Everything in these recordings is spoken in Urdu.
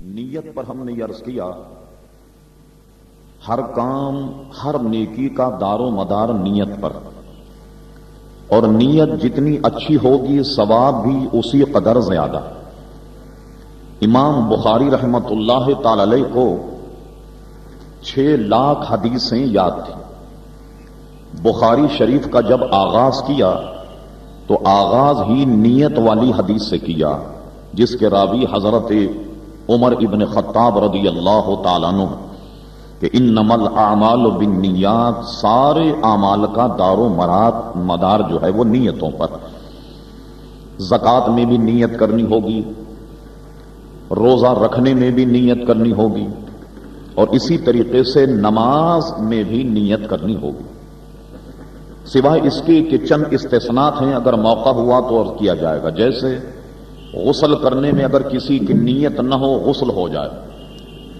نیت پر ہم نے عرض کیا ہر کام ہر نیکی کا دار و مدار نیت پر، اور نیت جتنی اچھی ہوگی ثواب بھی اسی قدر زیادہ۔ امام بخاری رحمت اللہ تعالی علیہ کو 6 لاکھ حدیثیں یاد تھیں۔ بخاری شریف کا جب آغاز کیا تو آغاز ہی نیت والی حدیث سے کیا، جس کے راوی حضرت عمر ابن خطاب رضی اللہ تعالیٰ عنہ کہ انما الاعمال بالنیات، سارے اعمال کا دار و مدار جو ہے وہ نیتوں پر۔ زکوٰۃ میں بھی نیت کرنی ہوگی، روزہ رکھنے میں بھی نیت کرنی ہوگی، اور اسی طریقے سے نماز میں بھی نیت کرنی ہوگی، سوائے اس کے کہ چند استثناءات ہیں، اگر موقع ہوا تو عرض کیا جائے گا۔ جیسے غسل کرنے میں اگر کسی کی نیت نہ ہو، غسل ہو جائے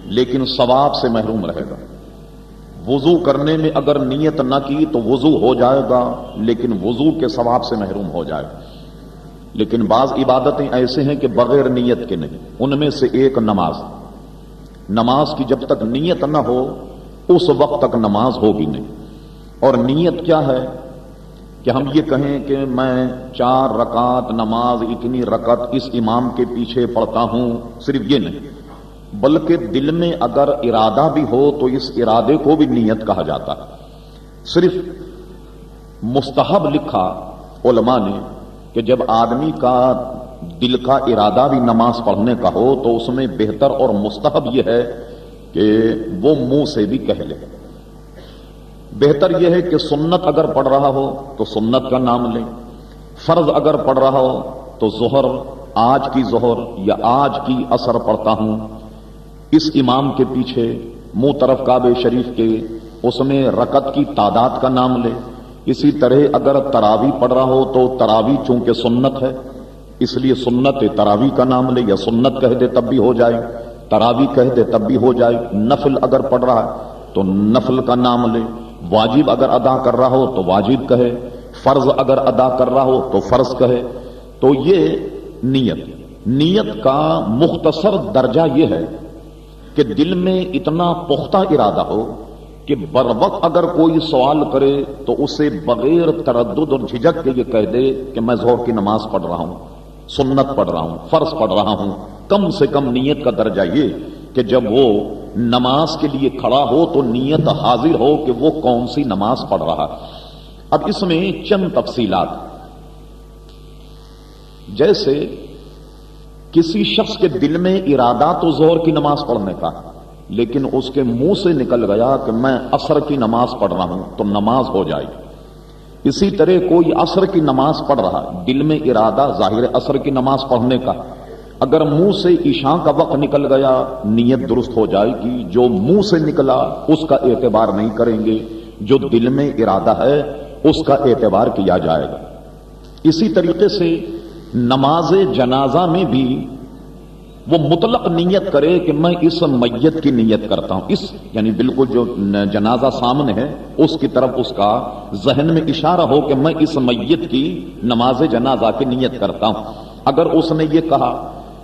لیکن ثواب سے محروم رہے گا۔ وضو کرنے میں اگر نیت نہ کی تو وضو ہو جائے گا لیکن وضو کے ثواب سے محروم ہو جائے گا۔ لیکن بعض عبادتیں ایسے ہیں کہ بغیر نیت کے نہیں، ان میں سے ایک نماز کی جب تک نیت نہ ہو اس وقت تک نماز ہوگی نہیں۔ اور نیت کیا ہے کہ ہم یہ کہیں کہ میں 4 رکعت نماز اتنی رکعت اس امام کے پیچھے پڑھتا ہوں، صرف یہ نہیں، بلکہ دل میں اگر ارادہ بھی ہو تو اس ارادے کو بھی نیت کہا جاتا ہے۔ صرف مستحب لکھا علماء نے کہ جب آدمی کا دل کا ارادہ بھی نماز پڑھنے کا ہو تو اس میں بہتر اور مستحب یہ ہے کہ وہ منہ سے بھی کہہ لے۔ بہتر یہ ہے کہ سنت اگر پڑھ رہا ہو تو سنت کا نام لیں، فرض اگر پڑھ رہا ہو تو ظہر، آج کی ظہر یا آج کی عصر پڑھتا ہوں اس امام کے پیچھے، منہ طرف کعبہ شریف کے، اس میں رکعت کی تعداد کا نام لے۔ اسی طرح اگر تراویح پڑھ رہا ہو تو تراویح چونکہ سنت ہے اس لیے سنت تراویح کا نام لے، یا سنت کہہ دے تب بھی ہو جائے، تراویح کہہ دے تب بھی ہو جائے۔ نفل اگر پڑھ رہا ہے تو نفل کا نام لے، واجب اگر ادا کر رہا ہو تو واجب کہے، فرض اگر ادا کر رہا ہو تو فرض کہے۔ تو یہ نیت کا مختصر درجہ یہ ہے کہ دل میں اتنا پختہ ارادہ ہو کہ بر وقت اگر کوئی سوال کرے تو اسے بغیر تردد اور جھجک کے یہ کہہ دے کہ میں ظہر کی نماز پڑھ رہا ہوں، سنت پڑھ رہا ہوں، فرض پڑھ رہا ہوں۔ کم سے کم نیت کا درجہ یہ کہ جب وہ نماز کے لیے کھڑا ہو تو نیت حاضر ہو کہ وہ کون سی نماز پڑھ رہا۔ اب اس میں چند تفصیلات، جیسے کسی شخص کے دل میں ارادہ تو ظہر کی نماز پڑھنے کا، لیکن اس کے منہ سے نکل گیا کہ میں عصر کی نماز پڑھ رہا ہوں تو نماز ہو جائے گی۔ اسی طرح کوئی عصر کی نماز پڑھ رہا، دل میں ارادہ ظاہر عصر کی نماز پڑھنے کا، اگر منہ سے عشاء کا وقت نکل گیا نیت درست ہو جائے گی، جو منہ سے نکلا اس کا اعتبار نہیں کریں گے، جو دل میں ارادہ ہے اس کا اعتبار کیا جائے گا۔ اسی طریقے سے نماز جنازہ میں بھی وہ مطلق نیت کرے کہ میں اس میت کی نیت کرتا ہوں، اس یعنی بالکل جو جنازہ سامنے ہے اس کی طرف اس کا ذہن میں اشارہ ہو کہ میں اس میت کی نماز جنازہ کی نیت کرتا ہوں۔ اگر اس نے یہ کہا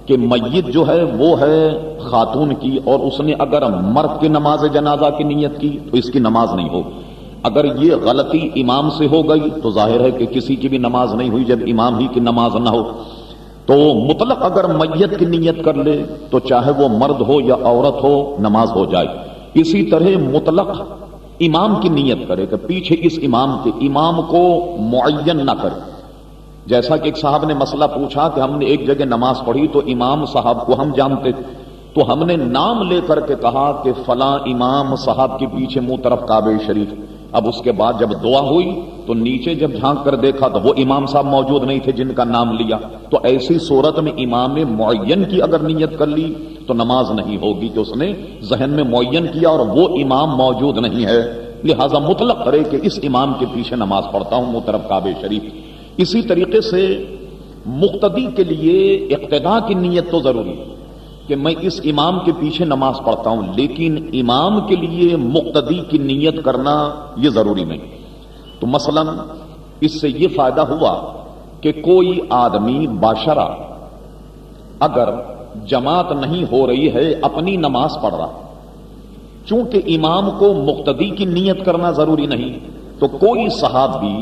کہ میت جو ہے وہ ہے خاتون کی اور اس نے اگر مرد کی نماز جنازہ کی نیت کی تو اس کی نماز نہیں ہوگی۔ اگر یہ غلطی امام سے ہو گئی تو ظاہر ہے کہ کسی کی بھی نماز نہیں ہوئی جب امام ہی کی نماز نہ ہو۔ تو مطلق اگر میت کی نیت کر لے تو چاہے وہ مرد ہو یا عورت ہو نماز ہو جائے۔ اسی طرح مطلق امام کی نیت کرے کہ پیچھے اس امام کے، امام کو معین نہ کرے۔ جیسا کہ ایک صاحب نے مسئلہ پوچھا کہ ہم نے ایک جگہ نماز پڑھی تو امام صاحب کو ہم جانتے تو ہم نے نام لے کر کے کہا کہ فلاں امام صاحب کے پیچھے منہ طرف کعبہ شریف۔ اب اس کے بعد جب دعا ہوئی تو نیچے جب جھانک کر دیکھا تو وہ امام صاحب موجود نہیں تھے جن کا نام لیا۔ تو ایسی صورت میں امام معین کی اگر نیت کر لی تو نماز نہیں ہوگی کہ اس نے ذہن میں معین کیا اور وہ امام موجود نہیں ہے، لہذا مطلق کرے کہ اس امام کے پیچھے نماز پڑھتا ہوں منہ طرف کعبہ شریف۔ اسی طریقے سے مقتدی کے لیے اقتداء کی نیت تو ضروری ہے کہ میں اس امام کے پیچھے نماز پڑھتا ہوں، لیکن امام کے لیے مقتدی کی نیت کرنا یہ ضروری نہیں۔ تو مثلا اس سے یہ فائدہ ہوا کہ کوئی آدمی باشرہ اگر جماعت نہیں ہو رہی ہے، اپنی نماز پڑھ رہا، چونکہ امام کو مقتدی کی نیت کرنا ضروری نہیں، تو کوئی صحابی،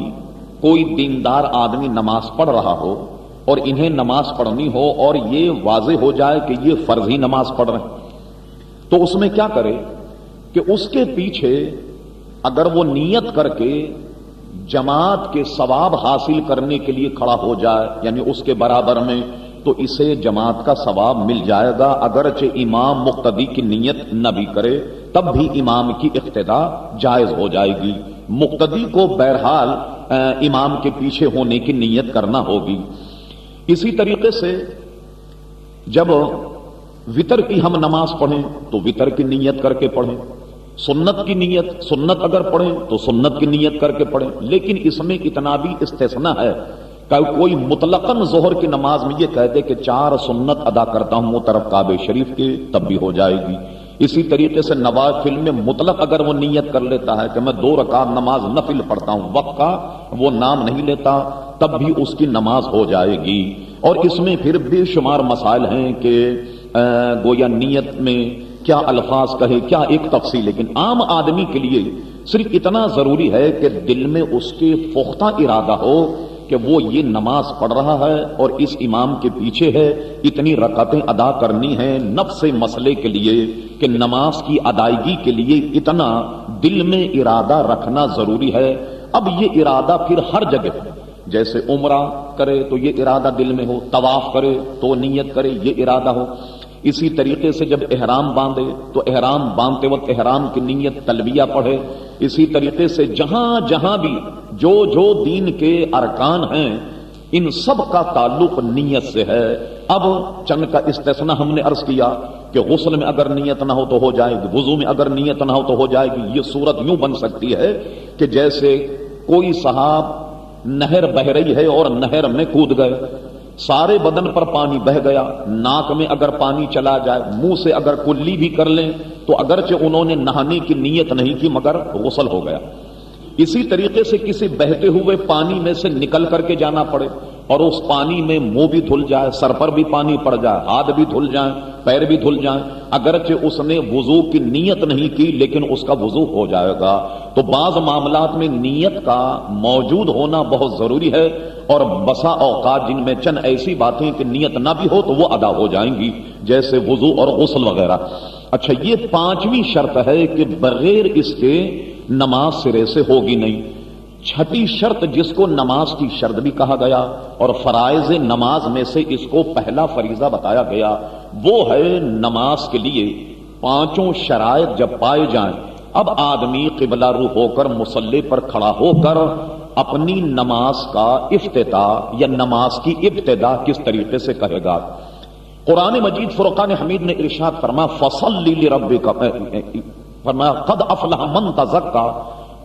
کوئی دیندار آدمی نماز پڑھ رہا ہو اور انہیں نماز پڑھنی ہو اور یہ واضح ہو جائے کہ یہ فرضی نماز پڑھ رہے ہیں، تو اس میں کیا کرے کہ اس کے پیچھے اگر وہ نیت کر کے جماعت کے ثواب حاصل کرنے کے لیے کھڑا ہو جائے، یعنی اس کے برابر میں، تو اسے جماعت کا ثواب مل جائے گا، اگرچہ امام مقتدی کی نیت نہ بھی کرے تب بھی امام کی اقتدا جائز ہو جائے گی۔ مقتدی کو بہرحال امام کے پیچھے ہونے کی نیت کرنا ہوگی۔ اسی طریقے سے جب وتر کی ہم نماز پڑھیں تو وتر کی نیت کر کے پڑھیں، سنت کی نیت، سنت اگر پڑھیں تو سنت کی نیت کر کے پڑھیں، لیکن اس میں اتنا بھی استثناء ہے کہ کوئی مطلقاً ظہر کی نماز میں یہ کہہ دے کہ 4 سنت ادا کرتا ہوں طرف کعبہ شریف کے، تب بھی ہو جائے گی۔ اسی طریقے سے نوافل میں مطلق اگر وہ نیت کر لیتا ہے کہ میں 2 رکعت نماز نفل پڑھتا ہوں، وقت کا وہ نام نہیں لیتا، تب بھی اس کی نماز ہو جائے گی۔ اور اس میں پھر بے شمار مسائل ہیں کہ گویا نیت میں کیا الفاظ کہے، کیا ایک تفصیل، لیکن عام آدمی کے لیے صرف اتنا ضروری ہے کہ دل میں اس کے پختہ ارادہ ہو کہ وہ یہ نماز پڑھ رہا ہے اور اس امام کے پیچھے ہے، اتنی رکعتیں ادا کرنی ہیں نفس مسئلے کے لیے، کہ نماز کی ادائیگی کے لیے اتنا دل میں ارادہ رکھنا ضروری ہے۔ اب یہ ارادہ پھر ہر جگہ، جیسے عمرہ کرے تو یہ ارادہ دل میں ہو، طواف کرے تو نیت کرے یہ ارادہ ہو، اسی طریقے سے جب احرام باندھے تو احرام باندھتے وقت احرام کی نیت تلبیہ پڑھے، اسی طریقے سے جہاں جہاں بھی جو جو دین کے ارکان ہیں ان سب کا تعلق نیت سے ہے۔ اب چند کا استثناء ہم نے عرض کیا کہ غسل میں اگر نیت نہ ہو تو ہو جائے گی، وضو میں اگر نیت نہ ہو تو ہو جائے گی۔ یہ صورت یوں بن سکتی ہے کہ جیسے کوئی صاحب نہر بہ رہی ہے اور نہر میں کود گئے، سارے بدن پر پانی بہ گیا، ناک میں اگر پانی چلا جائے، منہ سے اگر کلی بھی کر لیں تو اگرچہ انہوں نے نہانے کی نیت نہیں کی مگر غسل ہو گیا۔ اسی طریقے سے کسی بہتے ہوئے پانی میں سے نکل کر کے جانا پڑے اور اس پانی میں منہ بھی دھل جائے، سر پر بھی پانی پڑ جائے، ہاتھ بھی دھل جائیں، پیر بھی دھل جائیں، اگرچہ اس نے وضو کی نیت نہیں کی لیکن اس کا وضو ہو جائے گا۔ تو بعض معاملات میں نیت کا موجود ہونا بہت ضروری ہے، اور بسا اوقات جن میں چند ایسی باتیں کہ نیت نہ بھی ہو تو وہ ادا ہو جائیں گی، جیسے وضو اور غسل وغیرہ۔ اچھا، یہ 5ویں شرط ہے کہ بغیر اس کے نماز سرے سے ہوگی نہیں۔ 6ٹھی شرط جس کو نماز کی شرط بھی کہا گیا اور فرائض نماز میں سے اس کو پہلا فریضہ بتایا گیا، وہ ہے نماز کے لیے 5 شرائط جب پائے جائیں، اب آدمی قبلہ رو ہو کر مصلی پر کھڑا ہو کر اپنی نماز کا افتتاح یا نماز کی ابتدا کس طریقے سے کہے گا۔ قرآن مجید فرقان حمید نے ارشاد فرما فصلی لربک، فرمایا قد افلح من تزکا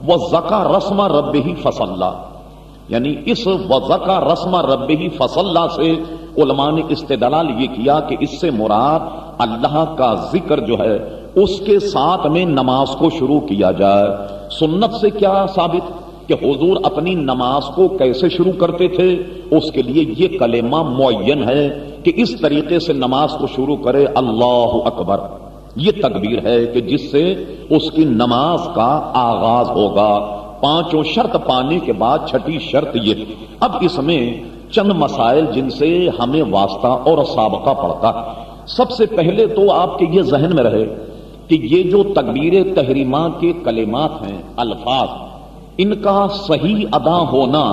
وزکا رسم ربہ فصلی، یعنی اس وزکا رسم ربہ فصلی سے علماء نے استدلال یہ کیا کہ اس سے مراد اللہ کا ذکر جو ہے اس کے ساتھ میں نماز کو شروع کیا جائے۔ سنت سے کیا ثابت کہ حضور اپنی نماز کو کیسے شروع کرتے تھے؟ اس کے لیے یہ کلمہ معین ہے کہ اس طریقے سے نماز کو شروع کرے، اللہ اکبر، یہ تکبیر ہے کہ جس سے اس کی نماز کا آغاز ہوگا۔ 5 شرط پانے کے بعد 6ٹھی شرط یہ۔ اب اس میں چند مسائل جن سے ہمیں واسطہ اور سابقہ پڑتا ہے۔ سب سے پہلے تو آپ کے یہ ذہن میں رہے کہ یہ جو تکبیر تحریمہ کے کلمات ہیں، الفاظ، ان کا صحیح ادا ہونا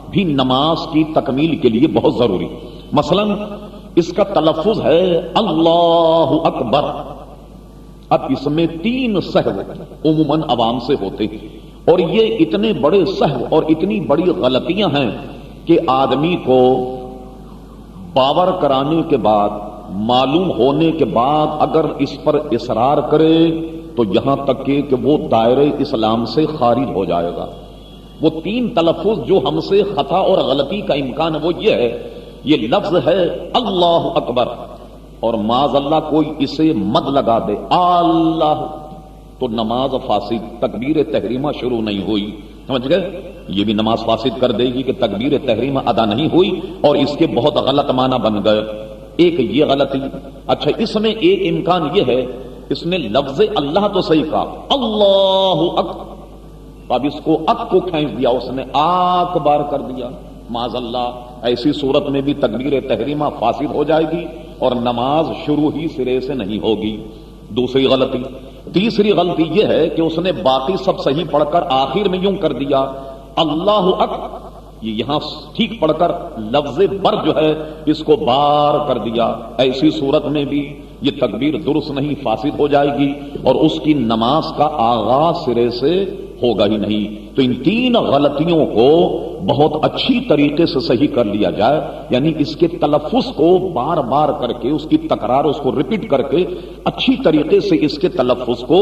بھی نماز کی تکمیل کے لیے بہت ضروری۔ مثلا اس کا تلفظ ہے اللہ اکبر۔ اب اس میں 3 سہو عموماً عوام سے ہوتے ہیں، اور یہ اتنے بڑے سہو اور اتنی بڑی غلطیاں ہیں کہ آدمی کو باور کرانے کے بعد، معلوم ہونے کے بعد اگر اس پر اصرار کرے تو یہاں تک کہ وہ دائرہ اسلام سے خارج ہو جائے گا۔ وہ 3 تلفظ جو ہم سے خطا اور غلطی کا امکان ہے وہ یہ ہے، یہ لفظ ہے اللہ اکبر، اور معاذ اللہ کوئی اسے مد لگا دے اللہ تو نماز فاسد، تکبیر تحریمہ شروع نہیں ہوئی، سمجھ گئے؟ یہ بھی نماز فاسد کر دے گی کہ تکبیر تحریمہ ادا نہیں ہوئی اور اس کے بہت غلط معنی بن گئے۔ ایک یہ غلطی. اچھا اس میں ایک امکان یہ ہے اس نے لفظ اللہ تو صحیح کہا اللہ اکبر، اب اس کو اک کو کھینچ دیا، اس نے اکبر کر دیا. معاذ اللہ، ایسی صورت میں بھی تکبیر تحریمہ فاسد ہو جائے گی اور نماز شروع ہی سرے سے نہیں ہوگی. دوسری غلطی. تیسری غلطی یہ ہے کہ اس نے باقی سب صحیح پڑھ کر آخر میں یوں کر دیا اللہ اکبر، یہ یہاں ٹھیک پڑھ کر لفظ بر جو ہے اس کو بار کر دیا. ایسی صورت میں بھی یہ تکبیر درست نہیں، فاسد ہو جائے گی اور اس کی نماز کا آغاز سرے سے ہوگا ہی نہیں. تو ان تین غلطیوں کو بہت اچھی طریقے سے صحیح کر لیا جائے، یعنی اس کے تلفظ کو بار بار کر کے، اس کی تکرار، اس کو ریپیٹ کر کے اچھی طریقے سے اس کے تلفظ کو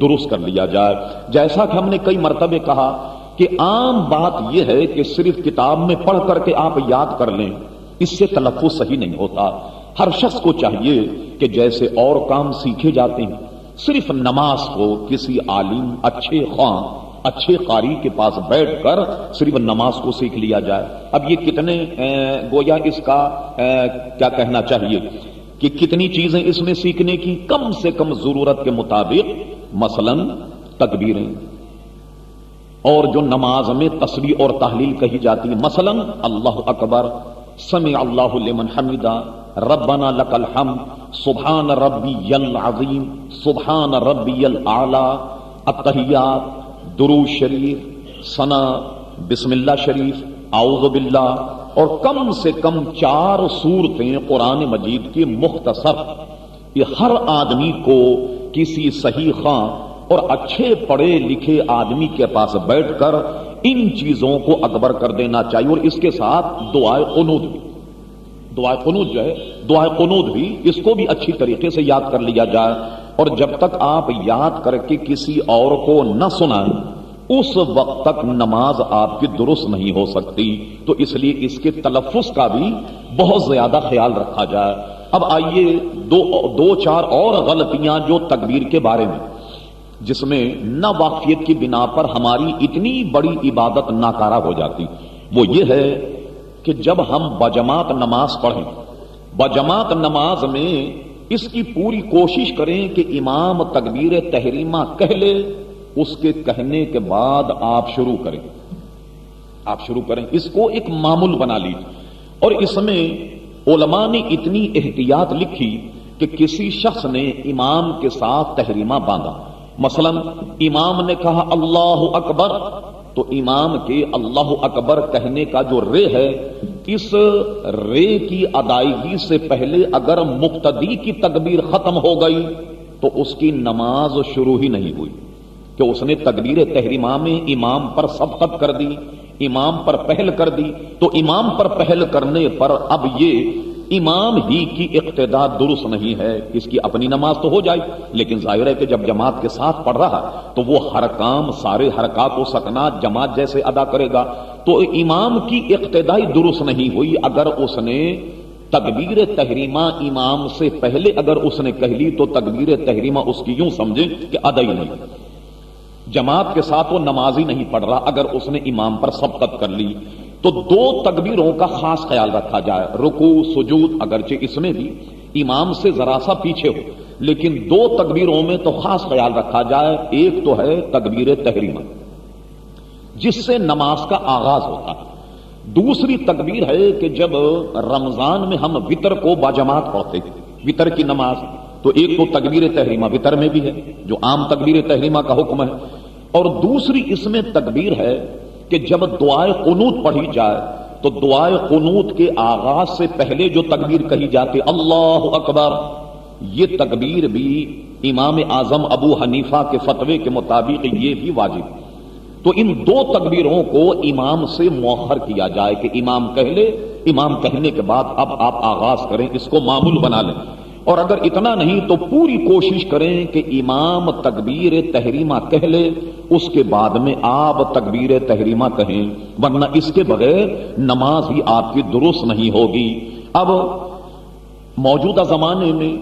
درست کر لیا جائے. جیسا کہ ہم نے کئی مرتبہ کہا کہ عام بات یہ ہے کہ صرف کتاب میں پڑھ کر کے آپ یاد کر لیں، اس سے تلفظ صحیح نہیں ہوتا. ہر شخص کو چاہیے کہ جیسے اور کام سیکھے جاتے ہیں، صرف نماز کو کسی عالم، اچھے خواں، اچھے قاری کے پاس بیٹھ کر صرف نماز کو سیکھ لیا جائے. اب یہ کتنے گویا اس کا کیا کہنا چاہیے کہ کتنی چیزیں اس میں سیکھنے کی، کم سے کم ضرورت کے مطابق، مثلا تکبیریں، اور جو نماز میں تسبیح اور تحلیل کہی جاتی ہے، مثلا اللہ اکبر، سمع اللہ لمن حمدہ، ربنا لک الحمد، سبحان ربی العظیم، سبحان ربی الاعلی، التحیات، درود شریف، ثنا، بسم اللہ شریف، اعوذ باللہ، اور کم سے کم 4 سورتیں قرآن مجید کی مختصر. یہ ہر آدمی کو کسی صحیح خواں اور اچھے پڑھے لکھے آدمی کے پاس بیٹھ کر ان چیزوں کو اکبر کر دینا چاہیے. اور اس کے ساتھ دعائے قنوت بھی، دعائے قنوت جو ہے، دعائے قنوت بھی اس کو بھی اچھی طریقے سے یاد کر لیا جائے. اور جب تک آپ یاد کر کے کسی اور کو نہ سنائیں اس وقت تک نماز آپ کی درست نہیں ہو سکتی. تو اس لیے اس کے تلفظ کا بھی بہت زیادہ خیال رکھا جائے. اب آئیے دو چار اور غلطیاں جو تکبیر کے بارے میں، جس میں نہ واقفیت کی بنا پر ہماری اتنی بڑی عبادت ناکارہ ہو جاتی، وہ یہ ہے کہ جب ہم بجماعت نماز پڑھیں، بجماعت نماز میں اس کی پوری کوشش کریں کہ امام تکبیر تحریمہ کہہ لے، اس کے کہنے کے بعد آپ شروع کریں. اس کو ایک معمول بنا لیجیے. اور اس میں علماء نے اتنی احتیاط لکھی کہ کسی شخص نے امام کے ساتھ تحریمہ باندھا، مثلا امام نے کہا اللہ اکبر، تو امام کے اللہ اکبر کہنے کا جو رے ہے، اس رے کی ادائیگی سے پہلے اگر مقتدی کی تکبیر ختم ہو گئی تو اس کی نماز شروع ہی نہیں ہوئی، کہ اس نے تکبیر تحریمہ میں امام پر سبقت کر دی، امام پر پہل کر دی. تو امام پر پہل کرنے پر اب یہ امام ہی کی اقتداء درست نہیں ہے. اس کی اپنی نماز تو ہو جائے، لیکن ظاہر ہے کہ جب جماعت کے ساتھ پڑھ رہا تو وہ ہر کام، سارے حرکات و سکنات جماعت جیسے ادا کرے گا. تو امام کی اقتداء درست نہیں ہوئی اگر اس نے تکبیر تحریمہ امام سے پہلے اگر اس نے کہہ لی تو تکبیر تحریمہ اس کی یوں سمجھے کہ ادا ہی نہیں، جماعت کے ساتھ وہ نماز ہی نہیں پڑھ رہا اگر اس نے امام پر سبقت کر لی. تو 2 تکبیروں کا خاص خیال رکھا جائے، رکوع سجود اگرچہ اس میں بھی امام سے ذرا سا پیچھے ہو، لیکن 2 تکبیروں میں تو خاص خیال رکھا جائے. ایک تو ہے تکبیر تحریمہ جس سے نماز کا آغاز ہوتا ہے، دوسری تکبیر ہے کہ جب رمضان میں ہم وتر کو باجماعت پڑھتے ہیں، وتر کی نماز، تو ایک تو تکبیر تحریمہ وتر میں بھی ہے جو عام تکبیر تحریمہ کا حکم ہے، اور دوسری اس میں تکبیر ہے کہ جب دعائے قنوت پڑھی جائے تو دعائے قنوت کے آغاز سے پہلے جو تکبیر کہی جاتی اللہ اکبر، یہ تکبیر بھی امام اعظم ابو حنیفہ کے فتوے کے مطابق یہ بھی واجب. تو ان 2 تکبیروں کو امام سے مؤخر کیا جائے کہ امام کہہ لے، امام کہنے کے بعد اب آپ آغاز کریں، اس کو معمول بنا لیں. اور اگر اتنا نہیں تو پوری کوشش کریں کہ امام تکبیر تحریمہ کہہ لے، اس کے بعد میں آپ تکبیر تحریمہ کہیں، ورنہ اس کے بغیر نماز ہی آپ کی درست نہیں ہوگی. اب موجودہ زمانے میں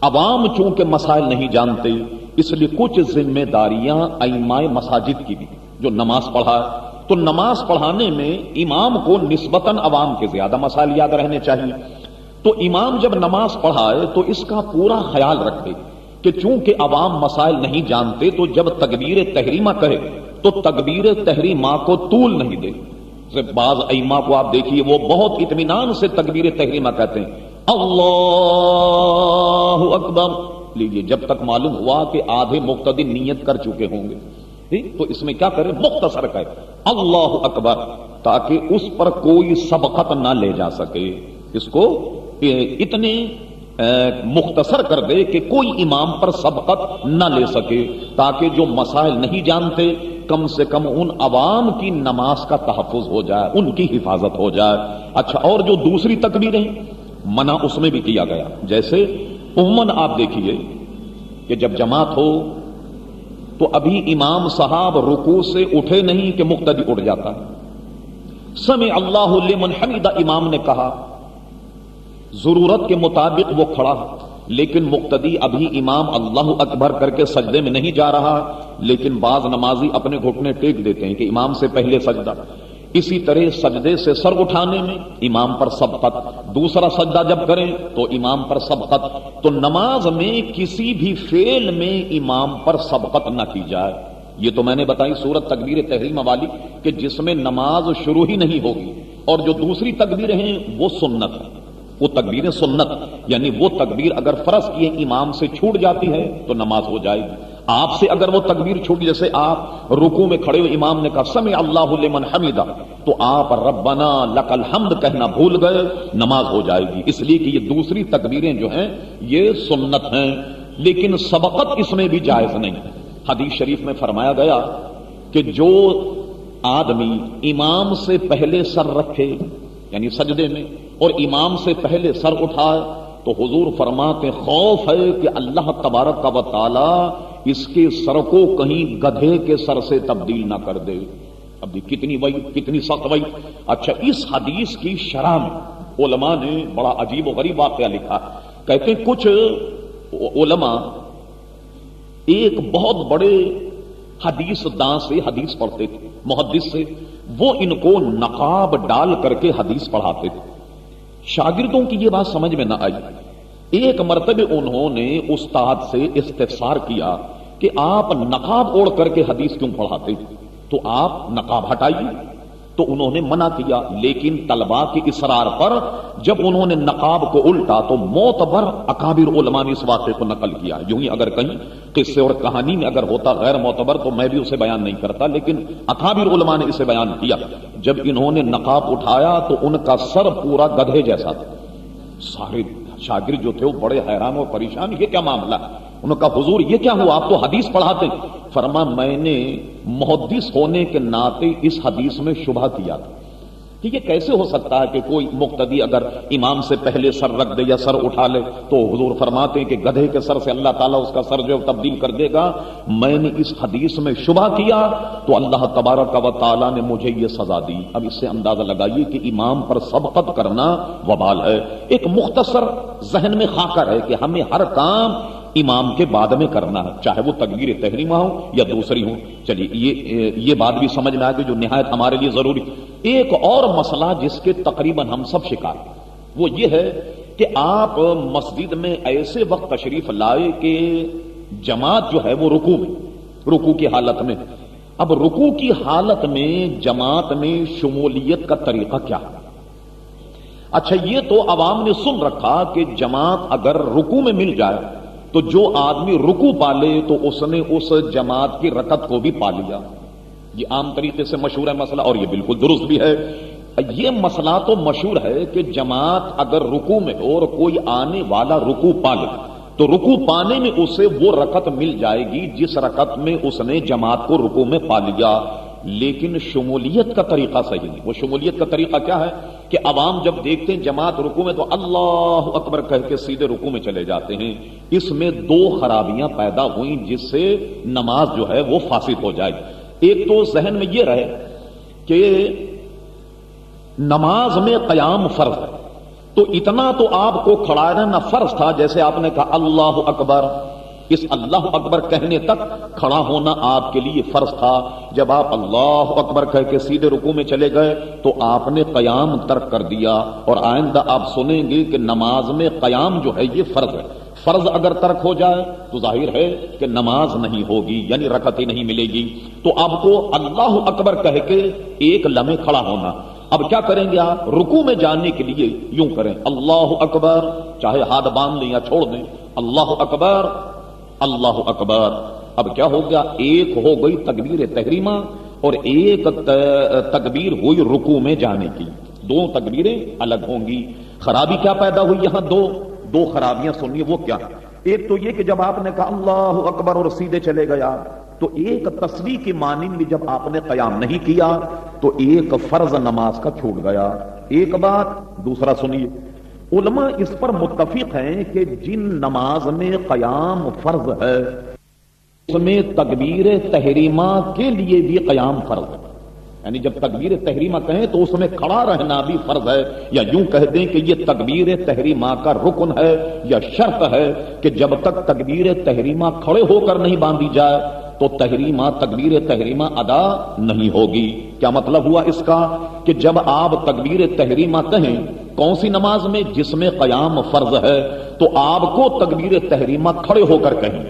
عوام چونکہ مسائل نہیں جانتے، اس لیے کچھ ذمہ داریاں ائمہ مساجد کی بھی، جو نماز پڑھا تو نماز پڑھانے میں امام کو نسبتاً عوام کے زیادہ مسائل یاد رہنے چاہیے. تو امام جب نماز پڑھائے تو اس کا پورا خیال رکھے کہ چونکہ عوام مسائل نہیں جانتے تو جب تکبیر تحریمہ کہے تو تکبیر تحریمہ کو طول نہیں دے. بعض ائمہ کو آپ دیکھیے وہ بہت اطمینان سے تکبیر تحریمہ کہتے ہیں اللہ اکبر. لیجیے جب تک معلوم ہوا کہ آدھے مقتدی نیت کر چکے ہوں گے تو اس میں کیا کرے, مختصر کہے اللہ اکبر, تاکہ اس پر کوئی سبقت نہ لے جا سکے. اس کو اتنے مختصر کر دے کہ کوئی امام پر سبقت نہ لے سکے, تاکہ جو مسائل نہیں جانتے کم سے کم ان عوام کی نماز کا تحفظ ہو جائے, ان کی حفاظت ہو جائے. اچھا, اور جو دوسری تکبیریں منع اس میں بھی کیا گیا. جیسے عموماً آپ دیکھیے کہ جب جماعت ہو تو ابھی امام صاحب رکوع سے اٹھے نہیں کہ مقتدی اٹھ جاتا ہے. سمع اللہ لمن حمدہ امام نے کہا, ضرورت کے مطابق وہ کھڑا, لیکن مقتدی ابھی امام اللہ اکبر کر کے سجدے میں نہیں جا رہا, لیکن بعض نمازی اپنے گھٹنے ٹیک دیتے ہیں کہ امام سے پہلے سجدہ. اسی طرح سجدے سے سر اٹھانے میں امام پر سبقت, دوسرا سجدہ جب کریں تو امام پر سبقت. تو نماز میں کسی بھی فعل میں امام پر سبقت نہ کی جائے. یہ تو میں نے بتائی صورت تکبیر تحریمہ والی کہ جس میں نماز شروع ہی نہیں ہوگی, اور جو دوسری تکبیریں ہیں وہ سنت ہے, وہ تکبیریں سنت, یعنی وہ تکبیر اگر فرض کیے امام سے چھوٹ جاتی ہے تو نماز ہو جائے گی. آپ سے اگر وہ تکبیر چھوٹی, جیسے آپ رکوع میں کھڑے ہوئے امام نے کہا سمع اللہ لمن حمدہ, تو آپ ربنا لک الحمد کہنا بھول گئے, نماز ہو جائے گی. اس لیے کہ یہ دوسری تکبیریں جو ہیں یہ سنت ہیں, لیکن سبقت اس میں بھی جائز نہیں. حدیث شریف میں فرمایا گیا کہ جو آدمی امام سے پہلے سر رکھے یعنی سجدے میں اور امام سے پہلے سر اٹھائے تو حضور فرماتے خوف ہے کہ اللہ تبارک و تعالی اس کے سر کو کہیں گدھے کے سر سے تبدیل نہ کر دے. اب کتنی وئی, کتنی سخت وئی. اچھا, اس حدیث کی شرح میں علماء نے بڑا عجیب و غریب واقعہ لکھا. کہتے ہیں کچھ علماء ایک بہت بڑے حدیث داں سے حدیث پڑھتے تھے, محدث سے, وہ ان کو نقاب ڈال کر کے حدیث پڑھاتے تھے. شاگردوں کی یہ بات سمجھ میں نہ آئی. ایک مرتبہ انہوں نے استاد سے استفسار کیا کہ آپ نقاب اوڑھ کر کے حدیث کیوں پڑھاتے, تو آپ نقاب ہٹائیے. تو انہوں نے منع کیا, لیکن طلباء کے اصرار پر جب انہوں نے نقاب کو الٹا تو معتبر اکابر علماء نے اس واقعے کو نقل کیا. یوں ہی اگر کہیں قصے اور کہانی میں اگر ہوتا غیر معتبر تو میں بھی اسے بیان نہیں کرتا, لیکن اکابر علماء نے اسے بیان کیا. جب انہوں نے نقاب اٹھایا تو ان کا سر پورا گدھے جیسا تھا. سارے شاگرد جو تھے وہ بڑے حیران اور پریشان, یہ کیا معاملہ. انہوں نے کہا حضور یہ کیا ہوا, آپ تو حدیث پڑھاتے. فرمایا میں نے محدث ہونے کے ناطے اس حدیث میں شبہ کیا تھا کہ یہ کیسے ہو سکتا ہے کہ کوئی مقتدی اگر امام سے پہلے سر رکھ دے یا سر اٹھا لے تو حضور فرماتے ہیں کہ گدھے کے سر سے اللہ تعالیٰ اس کا سر جو تبدیل کر دے گا. میں نے اس حدیث میں شبہ کیا تو اللہ تبارک و تعالیٰ نے مجھے یہ سزا دی. اب اس سے اندازہ لگائیے کہ امام پر سبقت کرنا وبال ہے. ایک مختصر ذہن میں خاکہ ہے کہ ہمیں ہر کام امام کے بعد میں کرنا ہے, چاہے وہ تکبیر تحریمہ ہو یا دوسری ہو. چلیے یہ بات بھی سمجھ میں آ گئی جو نہایت ہمارے لیے ضروری. ایک اور مسئلہ جس کے تقریباً ہم سب شکار ہیں وہ یہ ہے کہ آپ مسجد میں ایسے وقت تشریف لائے کہ جماعت جو ہے وہ رکوع کی حالت میں. اب رکوع کی حالت میں جماعت میں شمولیت کا طریقہ کیا ہے. اچھا, یہ تو عوام نے سن رکھا کہ جماعت اگر رکوع میں مل جائے تو جو آدمی رکوع پا لے تو اس نے اس جماعت کی رکعت کو بھی پا لیا. یہ عام طریقے سے مشہور ہے مسئلہ, اور یہ بالکل درست بھی ہے. یہ مسئلہ تو مشہور ہے کہ جماعت اگر رکوع میں ہو اور کوئی آنے والا رکوع پا لے تو رکوع پانے میں اسے وہ رکعت مل جائے گی جس رکعت میں اس نے جماعت کو رکوع میں پا لیا. لیکن شمولیت کا طریقہ صحیح نہیں. وہ شمولیت کا طریقہ کیا ہے کہ عوام جب دیکھتے ہیں جماعت رکوع میں تو اللہ اکبر کہہ کے سیدھے رکوع میں چلے جاتے ہیں. اس میں دو خرابیاں پیدا ہوئیں جس سے نماز جو ہے وہ فاسد ہو جائے. ایک تو ذہن میں یہ رہے کہ نماز میں قیام فرض ہے, تو اتنا تو آپ کو کھڑا رہنا فرض تھا. جیسے آپ نے کہا اللہ اکبر اس اللہ اکبر کہنے تک کھڑا ہونا آپ کے لیے فرض تھا. جب آپ اللہ اکبر کہہ کے سیدھے رکوع میں چلے گئے تو آپ نے قیام ترک کر دیا. اور آئندہ آپ سنیں گے کہ نماز میں قیام جو ہے یہ فرض ہے. فرض اگر ترک ہو جائے تو ظاہر ہے کہ نماز نہیں ہوگی، یعنی رکعتیں نہیں ملے گی. تو آپ کو اللہ اکبر کہہ کے ایک لمحے کھڑا ہونا. اب کیا کریں گے آپ؟ رکوع میں جانے کے لیے یوں کریں اللہ اکبر، چاہے ہاتھ باندھ لیں یا چھوڑ دیں. اللہ اکبر اللہ اکبر. اب کیا ہو گیا؟ ایک ہو گئی تکبیر تحریمہ اور ایک تکبیر ہوئی رکوع میں جانے کی. دو تکبیریں الگ ہوں گی. خرابی کیا پیدا ہوئی یہاں؟ دو خرابیاں سنیے. وہ کیا؟ ایک تو یہ کہ جب آپ نے کہا اللہ اکبر اور سیدھے چلے گیا تو ایک تسبیح کی مانند بھی جب آپ نے قیام نہیں کیا تو ایک فرض نماز کا چھوٹ گیا. ایک بات. دوسرا سنیے، علماء اس پر متفق ہیں کہ جن نماز میں قیام فرض ہے اس میں تکبیر تحریمہ کے لیے بھی قیام فرض ہے. یعنی جب تکبیر تحریمہ کہیں تو اس میں کھڑا رہنا بھی فرض ہے، یا یوں کہہ دیں کہ یہ تکبیر تحریمہ کا رکن ہے یا شرط ہے کہ جب تک تکبیر تحریمہ کھڑے ہو کر نہیں باندھی جائے تو تکبیر تحریمہ ادا نہیں ہوگی. کیا مطلب ہوا اس کا؟ کہ جب آپ تکبیر تحریمہ کہیں کون سی نماز میں؟ جس میں قیام فرض ہے تو آپ کو تکبیر تحریمہ کھڑے ہو کر کہیں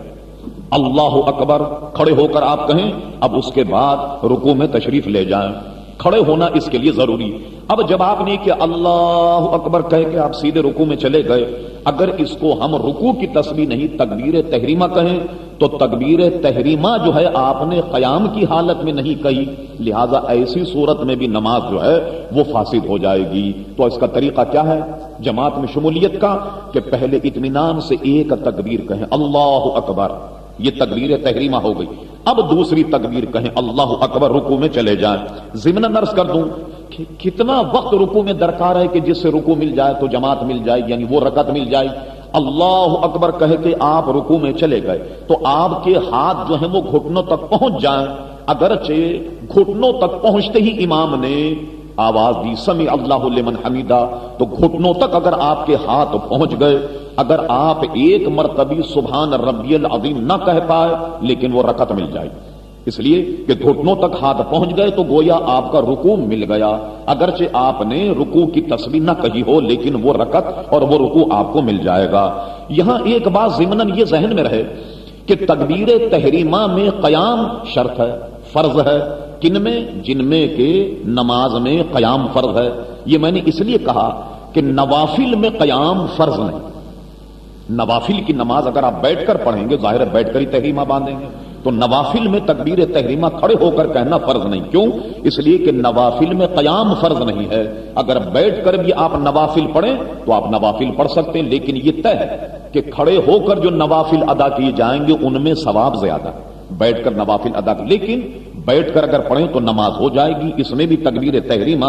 اللہ اکبر، کھڑے ہو کر آپ کہیں. اب اس کے بعد رکوع میں تشریف لے جائیں. کھڑے ہونا اس کے لیے ضروری. اب جب آپ نے کہ اللہ اکبر کہہ کے آپ سیدھے رکوع میں چلے گئے، اگر اس کو ہم رکوع کی تسبیح نہیں تکبیر تحریمہ کہیں تو تکبیر تحریمہ جو ہے آپ نے قیام کی حالت میں نہیں کہی، لہذا ایسی صورت میں بھی نماز جو ہے وہ فاسد ہو جائے گی. تو اس کا طریقہ کیا ہے جماعت میں شمولیت کا؟ کہ پہلے اطمینان سے ایک تکبیر کہیں اللہ اکبر، یہ تکبیر تحریمہ ہو گئی. اب دوسری تکبیر کہیں اللہ اکبر، رکوع میں چلے جائیں. ضمن عرض کر دوں کہ کتنا وقت رکوع میں درکار ہے کہ جس سے رکوع مل جائے تو جماعت مل جائے، یعنی وہ رکعت مل جائے. اللہ اکبر کہہ کے آپ رکوع میں چلے گئے تو آپ کے ہاتھ جو ہیں وہ گھٹنوں تک پہنچ جائیں. اگرچہ گھٹنوں تک پہنچتے ہی امام نے آواز دی سمع اللہ لمن حمیدہ، تو گھٹنوں تک اگر آپ کے ہاتھ پہنچ گئے، اگر آپ ایک مرتبہ سبحان ربی العظیم نہ کہہ پائے لیکن وہ رکعت مل جائے، اس لیے کہ گھٹنوں تک ہاتھ پہنچ گئے تو گویا آپ کا رکوع مل گیا. اگرچہ آپ نے رکوع کی تسبیح نہ کہی ہو لیکن وہ رکعت اور وہ رکوع آپ کو مل جائے گا. یہاں ایک بات ضمناً یہ ذہن میں رہے کہ تکبیر تحریمہ میں قیام شرط ہے، فرض ہے. کن میں؟ جن میں کہ نماز میں قیام فرض ہے. یہ میں نے اس لیے کہا کہ نوافل میں قیام فرض نہیں. نوافل کی نماز اگر آپ بیٹھ کر پڑھیں گے، ظاہر ہے بیٹھ کر ہی تحریمہ باندھیں گے، تو نوافل میں تکبیر تحریمہ کھڑے ہو کر کہنا فرض نہیں. کیوں؟ اس لیے کہ نوافل میں قیام فرض نہیں ہے. اگر بیٹھ کر بھی آپ نوافل پڑھیں تو آپ نوافل پڑھ سکتے ہیں، لیکن یہ طے ہے کہ کھڑے ہو کر جو نوافل ادا کیے جائیں گے ان میں ثواب زیادہ، بیٹھ کر نوافل ادا. لیکن بیٹھ کر اگر پڑھیں تو نماز ہو جائے گی. اس میں بھی تکبیر تحریمہ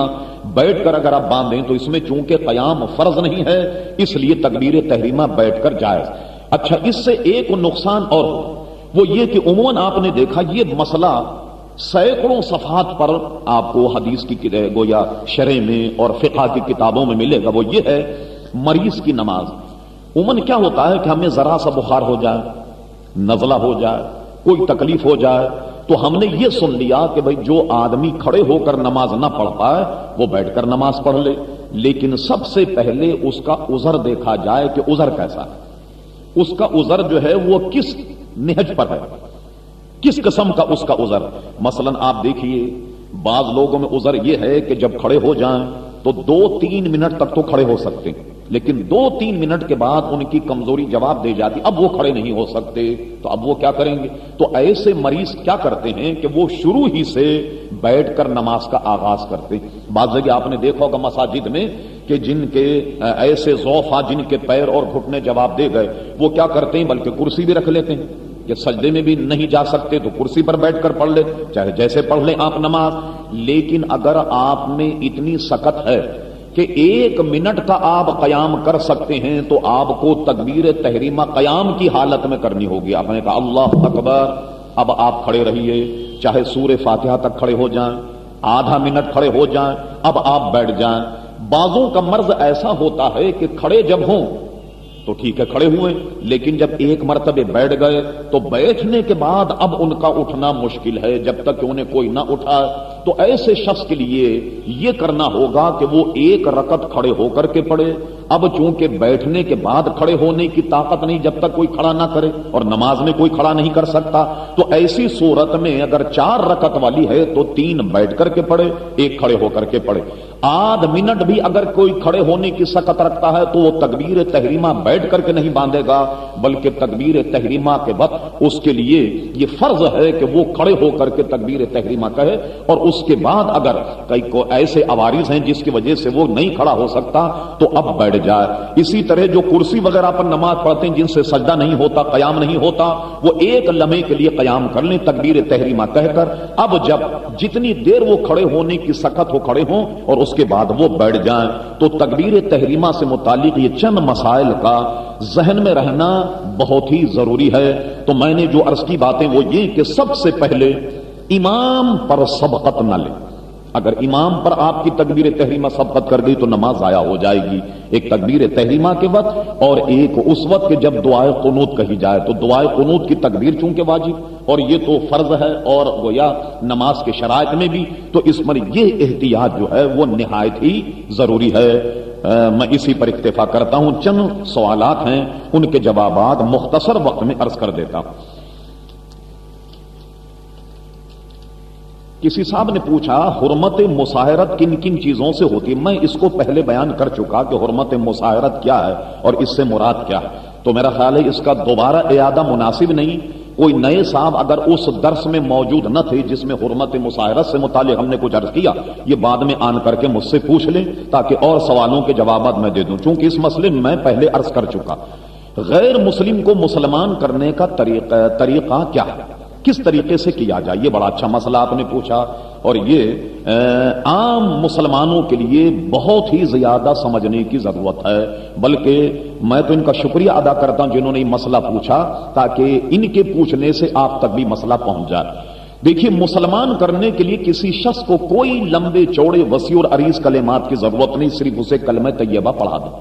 بیٹھ کر اگر آپ باندھیں تو اس میں چونکہ قیام فرض نہیں ہے اس لیے تکبیر تحریمہ بیٹھ کر جائز. اچھا، اس سے ایک نقصان اور وہ یہ کہ عموماً آپ نے دیکھا یہ مسئلہ سینکڑوں صفحات پر آپ کو حدیث کی گویا شرح میں اور فقہ کی کتابوں میں ملے گا. وہ یہ ہے مریض کی نماز. عموماً کیا ہوتا ہے کہ ہمیں ذرا سا بخار ہو جائے، نزلہ ہو جائے، کوئی تکلیف ہو جائے تو ہم نے یہ سن لیا کہ بھئی جو آدمی کھڑے ہو کر نماز نہ پڑھ پائے وہ بیٹھ کر نماز پڑھ لے. لیکن سب سے پہلے اس کا عذر دیکھا جائے کہ عذر کیسا ہے، اس کا عذر جو ہے وہ کس نہج پر ہے، کس قسم کا اس کا عذر. مثلا آپ دیکھیے بعض لوگوں میں عذر یہ ہے کہ جب کھڑے ہو جائیں تو 2-3 منٹ تک تو کھڑے ہو سکتے ہیں، لیکن 2-3 منٹ کے بعد ان کی کمزوری جواب دے جاتی، اب وہ کھڑے نہیں ہو سکتے. تو اب وہ کیا کریں گے؟ تو ایسے مریض کیا کرتے ہیں کہ وہ شروع ہی سے بیٹھ کر نماز کا آغاز کرتے ہیں. بعض جگہ آپ نے دیکھا ہوگا مساجد میں کہ جن کے ایسے ضعفاء جن کے پیر اور گھٹنے جواب دے گئے وہ کیا کرتے ہیں بلکہ کرسی بھی رکھ لیتے ہیں کہ سجدے میں بھی نہیں جا سکتے تو کرسی پر بیٹھ کر پڑھ لے، چاہے جیسے پڑھ لیں آپ نماز. لیکن اگر آپ میں اتنی سکت ہے کہ 1 منٹ کا آپ قیام کر سکتے ہیں تو آپ کو تکبیر تحریمہ قیام کی حالت میں کرنی ہوگی. آپ نے کہا اللہ اکبر، اب آپ کھڑے رہیے، چاہے سورہ فاتحہ تک کھڑے ہو جائیں، آدھا منٹ کھڑے ہو جائیں، اب آپ بیٹھ جائیں. بعضوں کا مرض ایسا ہوتا ہے کہ کھڑے جب ہوں تو ٹھیک ہے کھڑے ہوئے، لیکن جب ایک مرتبہ بیٹھ گئے تو بیٹھنے کے بعد اب ان کا اٹھنا مشکل ہے جب تک کہ انہیں کوئی نہ اٹھائے. تو ایسے شخص کے لیے یہ کرنا ہوگا کہ وہ ایک رکعت کھڑے ہو کر کے پڑھے. اب چونکہ بیٹھنے کے بعد کھڑے ہونے کی طاقت نہیں جب تک کوئی کھڑا نہ کرے، اور نماز میں کوئی کھڑا نہیں کر سکتا، تو ایسی صورت میں اگر 4 رکعت والی ہے تو 3 بیٹھ کر کے پڑھے، 1 کھڑے ہو کر کے پڑھے. آدھ منٹ بھی اگر کوئی کھڑے ہونے کی سکت رکھتا ہے تو وہ تکبیر تحریمہ بیٹھ کر کے نہیں باندھے گا، بلکہ تکبیر تحریمہ کے وقت اس کے لیے یہ فرض ہے کہ وہ کھڑے ہو کر کے تکبیر تحریمہ کہے، اور اس کے بعد اگر کو ایسے عوارض ہیں جس کی وجہ سے وہ نہیں کھڑا ہو سکتا تو اب بیٹھ جائے. اسی طرح جو کرسی وغیرہ پر نماز پڑھتے ہیں جن سے سجدہ نہیں ہوتا، قیام نہیں ہوتا، وہ 1 لمحے کے لیے قیام کر لیں تکبیر تحریمہ کہہ کر. اب جب جتنی دیر وہ کھڑے ہونے کی سکت ہو کھڑے ہوں اور اس کے بعد وہ بیٹھ جائیں. تو تکبیر تحریمہ سے متعلق یہ چند مسائل کا ذہن میں رہنا بہت ہی ضروری ہے. تو میں نے جو عرض کی باتیں وہ یہ کہ سب سے پہلے امام پر سبقت نہ لیں. اگر امام پر آپ کی تکبیر تحریمہ سبقت کر گئی تو نماز ضائع ہو جائے گی. ایک تکبیر تحریمہ کے وقت اور ایک اس وقت کہ جب دعائے قنوت کہی جائے. تو دعائے قنوت کی تکبیر چونکہ واجب اور یہ تو فرض ہے اور گویا نماز کے شرائط میں بھی، تو اس پر یہ احتیاط جو ہے وہ نہایت ہی ضروری ہے. میں اسی پر اکتفا کرتا ہوں. چند سوالات ہیں، ان کے جوابات مختصر وقت میں عرض کر دیتا ہوں. کسی صاحب نے پوچھا حرمت مصاہرت کن کن چیزوں سے ہوتی ہے. میں اس کو پہلے بیان کر چکا کہ حرمت مصاہرت کیا ہے اور اس سے مراد کیا ہے. تو میرا خیال ہے اس کا دوبارہ اعادہ مناسب نہیں. کوئی نئے صاحب اگر اس درس میں موجود نہ تھے جس میں حرمت مصاہرت سے متعلق ہم نے کچھ عرض کیا، یہ بعد میں آن کر کے مجھ سے پوچھ لیں تاکہ اور سوالوں کے جوابات میں دے دوں. چونکہ اس مسئلے میں پہلے عرض کر چکا. غیر مسلم کو مسلمان کرنے کا طریقہ کیا ہے، کس طریقے سے کیا جائے، یہ بڑا اچھا مسئلہ آپ نے پوچھا. اور یہ عام مسلمانوں کے لیے بہت ہی زیادہ سمجھنے کی ضرورت ہے. بلکہ میں تو ان کا شکریہ ادا کرتا ہوں جنہوں نے یہ مسئلہ پوچھا، تاکہ ان کے پوچھنے سے آپ تک بھی مسئلہ پہنچ جائے. دیکھیے، مسلمان کرنے کے لیے کسی شخص کو کوئی لمبے چوڑے وسیع اور عریض کلمات کی ضرورت نہیں، صرف اسے کلمہ طیبہ پڑھا دیں.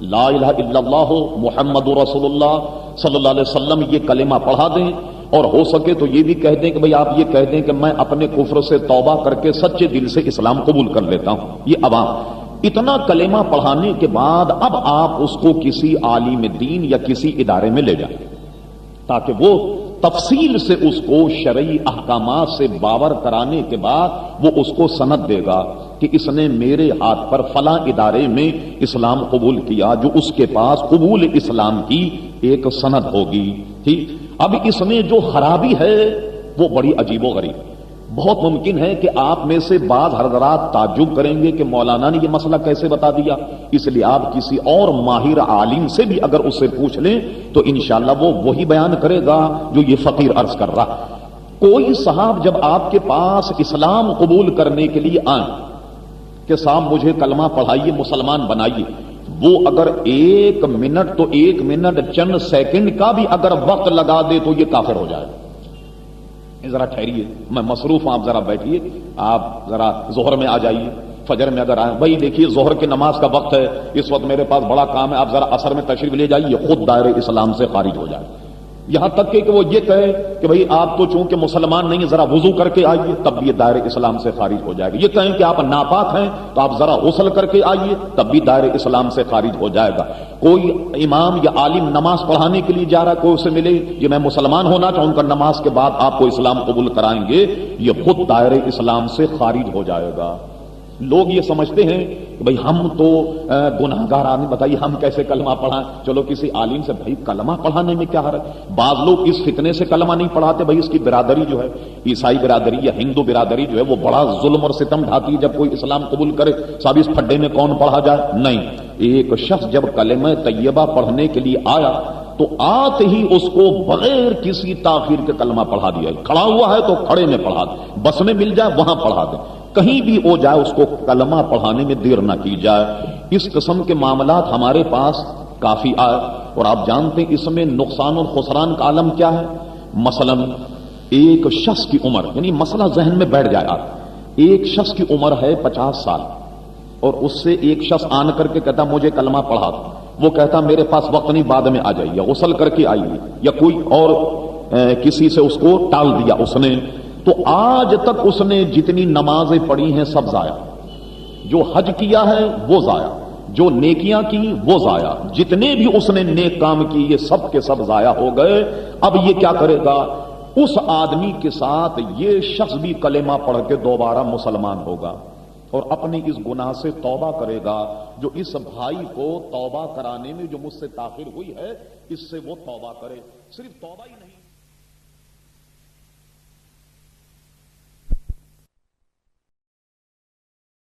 لا الہ الا اللہ محمد رسول اللہ صلی اللہ علیہ وسلم، یہ کلمہ پڑھا دیں. اور ہو سکے تو یہ بھی کہہ دیں کہ بھئی آپ یہ کہہ دیں کہ میں اپنے کفر سے توبہ کر کے سچے دل سے اسلام قبول کر لیتا ہوں. یہ عوام اتنا کلمہ پڑھانے کے بعد اب آپ اس کو کسی عالم دین یا کسی ادارے میں لے جائیں تاکہ وہ تفصیل سے اس کو شرعی احکامات سے باور کرانے کے بعد وہ اس کو سند دے گا کہ اس نے میرے ہاتھ پر فلاں ادارے میں اسلام قبول کیا، جو اس کے پاس قبول اسلام کی ایک سند ہوگی. ٹھیک. اب اس میں جو خرابی ہے وہ بڑی عجیب و غریب. بہت ممکن ہے کہ آپ میں سے بعض حضرات تعجب کریں گے کہ مولانا نے یہ مسئلہ کیسے بتا دیا. اس لیے آپ کسی اور ماہر عالم سے بھی اگر اس سے پوچھ لیں تو انشاءاللہ وہ وہی بیان کرے گا جو یہ فقیر عرض کر رہا. کوئی صاحب جب آپ کے پاس اسلام قبول کرنے کے لیے آئیں کہ صاحب مجھے کلمہ پڑھائیے، مسلمان بنائیے، وہ اگر 1 منٹ تو 1 منٹ چند سیکنڈ کا بھی اگر وقت لگا دے تو یہ کافر ہو جائے. ذرا ٹھہریے، میں مصروف ہوں، آپ ذرا بیٹھیے، آپ ذرا ظہر میں آ جائیے، فجر میں اگر آئے. بھائی دیکھیے، ظہر کی نماز کا وقت ہے، اس وقت میرے پاس بڑا کام ہے، آپ ذرا عصر میں تشریف لے جائیے، خود دائرے اسلام سے خارج ہو جائے. یہاں تک کہ وہ یہ کہے کہ بھئی آپ تو چونکہ مسلمان نہیں، ذرا وضو کر کے آئیے، تب بھی یہ دائرے اسلام سے خارج ہو جائے گا. یہ کہیں کہ آپ ناپاک ہیں تو آپ ذرا غسل کر کے آئیے، تب بھی دائرے اسلام سے خارج ہو جائے گا. کوئی امام یا عالم نماز پڑھانے کے لیے جا رہا ہے، کوئی اسے ملے یہ میں مسلمان ہونا چاہوں گا، نماز کے بعد آپ کو اسلام قبول کرائیں گے، یہ خود دائرے اسلام سے خارج ہو جائے گا. لوگ یہ سمجھتے ہیں کہ بھئی ہم تو گناہگار آدمی، بتائیے ہم کیسے کلمہ پڑھائیں، چلو کسی عالم سے. بھائی کلمہ پڑھانے میں کیا حرج؟ بعض لوگ اس فتنے سے کلمہ نہیں پڑھاتے. بھائی اس کی برادری جو ہے، عیسائی برادری یا ہندو برادری جو ہے، وہ بڑا ظلم اور ستم ڈھاتی ہے جب کوئی اسلام قبول کرے. صاحب اس پھڈے میں کون پڑھا جائے؟ نہیں. ایک شخص جب کلمہ طیبہ پڑھنے کے لیے آیا تو آتے ہی اس کو بغیر کسی تاخیر کے کلمہ پڑھا دیا. کھڑا ہوا ہے تو کھڑے میں پڑھا دے، بس میں مل جائے وہاں پڑھا دے، کہیں بھی ہو جائے اس کو کلمہ پڑھانے میں دیر نہ کی جائے. اس قسم کے معاملات ہمارے پاس کافی آئے اور آپ جانتے ہیں اس میں نقصان اور خسران کا عالم کیا ہے. مثلا ایک شخص کی عمر، یعنی مسئلہ ذہن میں بیٹھ جائے آپ، ایک شخص کی عمر ہے 50 سال اور اس سے ایک شخص آن کر کے کہتا مجھے کلمہ پڑھا دو. وہ کہتا میرے پاس وقت نہیں، بعد میں آ جائیے، غسل کر کے آئیے، یا کوئی اور کسی سے اس کو ٹال دیا اس نے، تو آج تک اس نے جتنی نمازیں پڑھی ہیں سب ضائع، جو حج کیا ہے وہ ضائع، جو نیکیاں کی وہ ضائع، جتنے بھی اس نے نیک کام کی یہ سب کے سب ضائع ہو گئے۔ اب یہ کیا کرے گا؟ اس آدمی کے ساتھ یہ شخص بھی کلمہ پڑھ کے دوبارہ مسلمان ہوگا اور اپنے اس گناہ سے توبہ کرے گا، جو اس بھائی کو توبہ کرانے میں جو مجھ سے تاخیر ہوئی ہے اس سے وہ توبہ کرے۔ صرف توبہ ہی نہیں